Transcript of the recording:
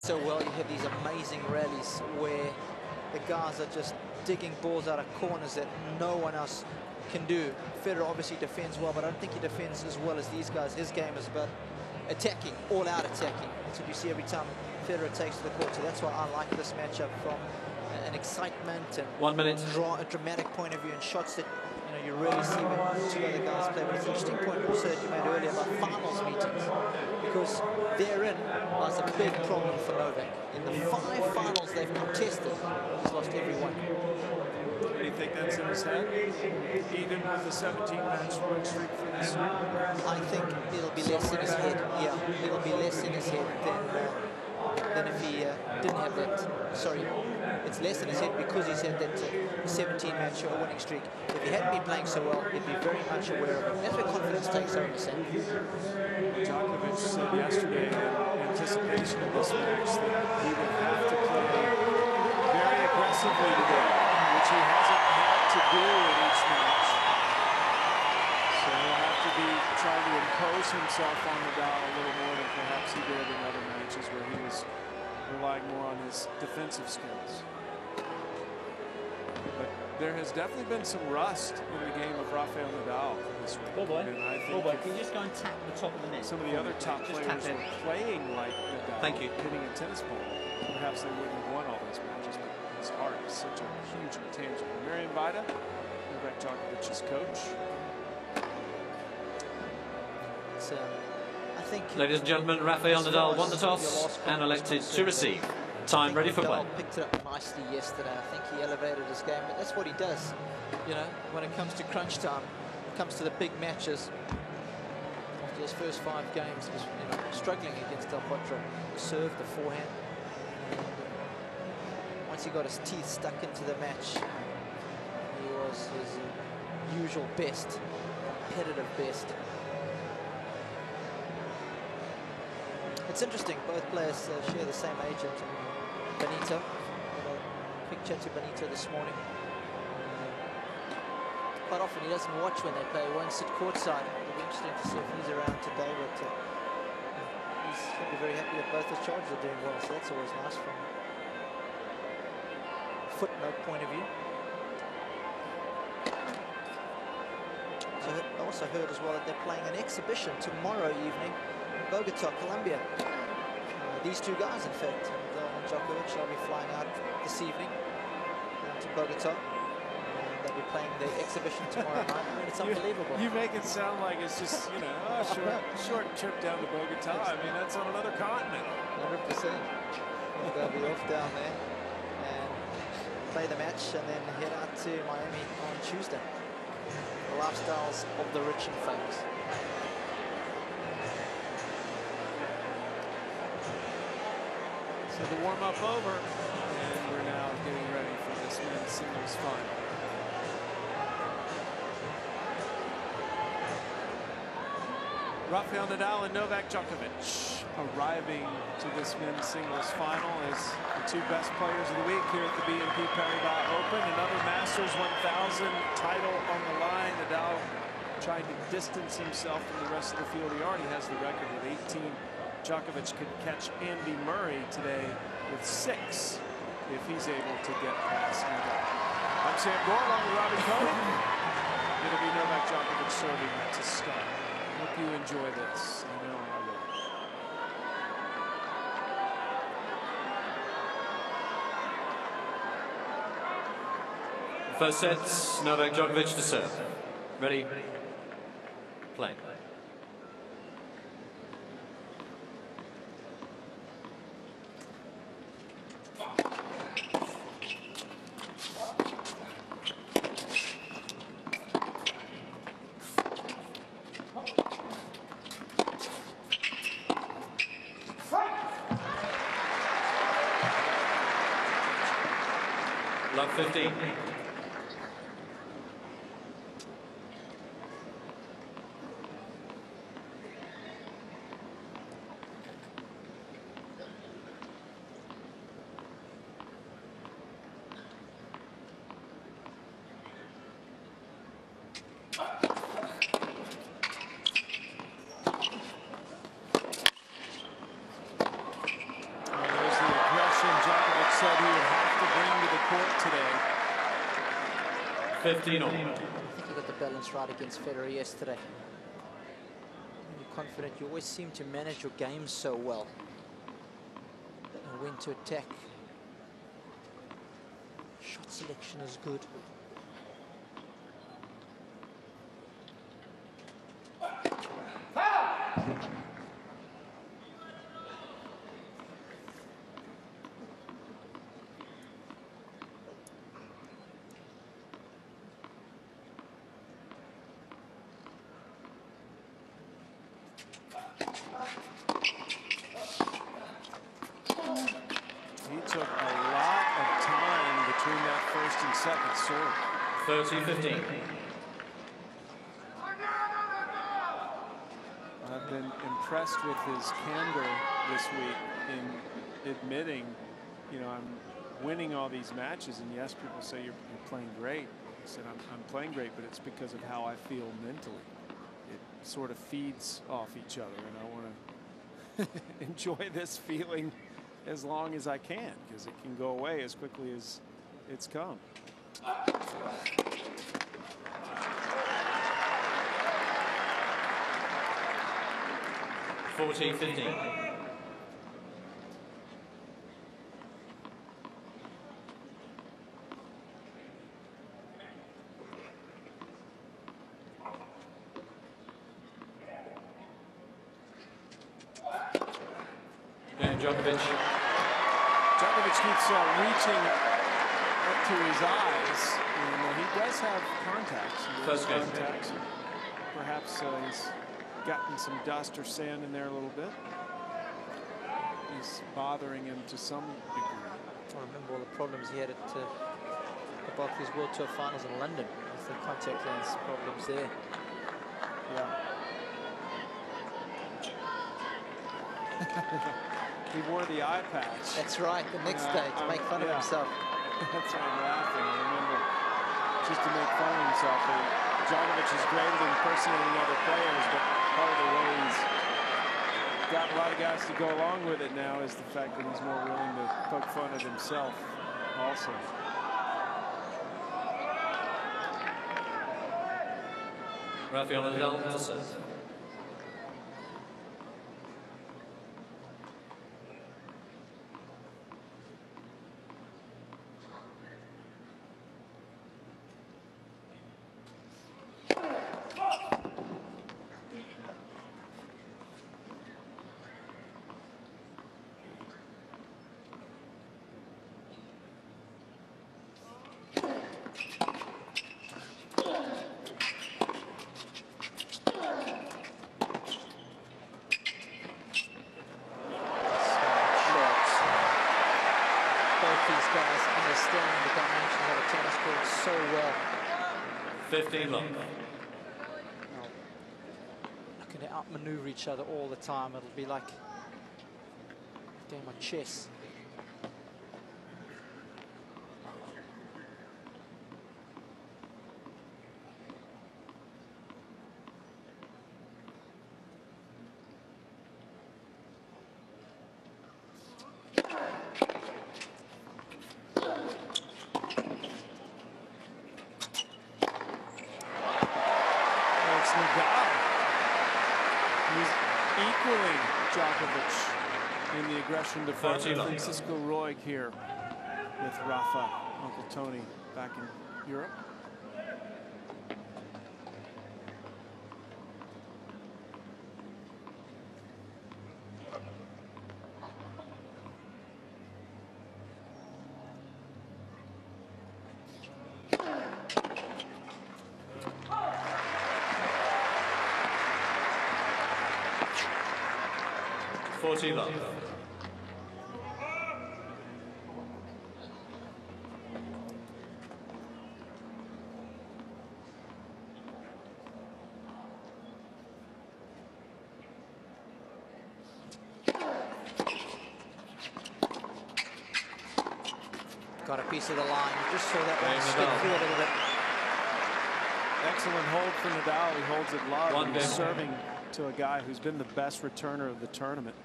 So well, you have these amazing rallies where the guys are just digging balls out of corners that no one else can do. Federer obviously defends well, but I don't think he defends as well as these guys. His game is about attacking, all-out attacking. That's what you see every time Federer takes to the court. So that's why I like this matchup from an excitement and 1 minute. a dramatic point of view and shots that you really see when two other guys play. But it's an interesting point also that you made earlier about finals meetings, because therein lies a big problem for Novak. In the 5 finals they've contested, he's lost every one. Do you think that's in his head? Even with the 17-match win streak for this year? I think it'll be less in his head. Yeah, it'll be less in his head than if he didn't have that. Sorry, it's less in his head because he's had that 17-match winning streak. If he hadn't been playing so well, he'd be very much aware of it. That's where confidence takes over, Sam. Djokovic said yesterday in anticipation of this match that he would have to play very aggressively today, which he hasn't had to do in each match. So he'll have to be trying to impose himself on Nadal a little more than perhaps he did in other matches where he was relying more on his defensive skills. But there has definitely been some rust in the game of Rafael Nadal this week. Oh boy. And I think oh boy, can you just go and tap the top of the net? some of the other top players were playing like Nadal, Thank you. hitting a tennis ball. Perhaps they wouldn't have won all those matches, but his heart is such a huge intangible. Marian Vida, Novak Djokovic's coach. So, I think, Ladies and gentlemen, Rafael Nadal won the toss and elected to receive. Time ready for play. Nadal picked it up nicely yesterday. I think he elevated his game, but that's what he does. When it comes to crunch time, it comes to the big matches. After those first 5 games, he was struggling against Del Potro. The serve, the forehand. And once he got his teeth stuck into the match, he was his usual best, competitive best. It's interesting, both players share the same agent, Benito. Had a quick chat to Benito this morning. Quite often he doesn't watch when they play, he won't sit courtside. It'll be interesting to see if he's around today, but he's going to be very happy that both his charges are doing well, so that's always nice from a footnote point of view. So I also heard as well that they're playing an exhibition tomorrow evening in Bogota, Colombia. These 2 guys, in fact, and Djokovic shall be flying out this evening to Bogota. And they'll be playing the exhibition tomorrow night. I mean, it's unbelievable. You make it sound like it's just, a short trip down to Bogota. I mean, that's on another continent. 100%. They'll be off down there and play the match and then head out to Miami on Tuesday. The lifestyles of the rich and famous. So the warm-up over, and we're now getting ready for this men's singles final. Rafael Nadal and Novak Djokovic arriving to this men's singles final as the 2 best players of the week here at the BNP Paribas Open. Another Masters 1000 title on the line. Nadal trying to distance himself from the rest of the field. He already has the record with 18. Djokovic could catch Andy Murray today with 6 if he's able to get past Nadal. I'm Sam Gore along with Robbie Cody. It'll be Novak Djokovic serving to start. Hope you enjoy this. I know I will. First set, Novak Djokovic to serve. Ready? Play. Love 15. 15 all. I think he got the balance right against Federer yesterday. When you're confident, you always seem to manage your game so well. And when to attack. Shot selection is good. He took a lot of time between that first and second serve. 30-15. I've been impressed with his candor this week in admitting, you know, I'm winning all these matches, and yes, people say you're playing great. I said, I'm playing great, but it's because of how I feel mentally. It sort of feeds off each other, and I want to enjoy this feeling as long as I can, because it can go away as quickly as it's come. $14-15. And Djokovic keeps reaching up to his eyes, and he does have contacts. First game. Contacts. Perhaps he's gotten some dust or sand in there a little bit. He's bothering him to some degree. I remember all the problems he had at the Barclays World Tour Finals in London with the contact lens problems there. Yeah. He wore the eye patch. That's right, the next day to make fun of himself. That's why I'm laughing. I remember just to make fun of himself. Djokovic is great at impersonating other players, but part of the way he's got a lot of guys to go along with it now is the fact that he's more willing to poke fun at himself also. Rafael Nadal to serve. These guys understand the dimensions of a tennis court so well. 15 love. Looking to outmaneuver each other all the time. It'll be like a game of chess. Equaling Djokovic in the aggression department. Francisco Roig here with Rafa, Uncle Tony, back in Europe. Love. Got a piece of the line. You just saw that one slip through a little bit. Excellent hold for Nadal. He holds it low. One He's serving to a guy who's been the best returner of the tournament.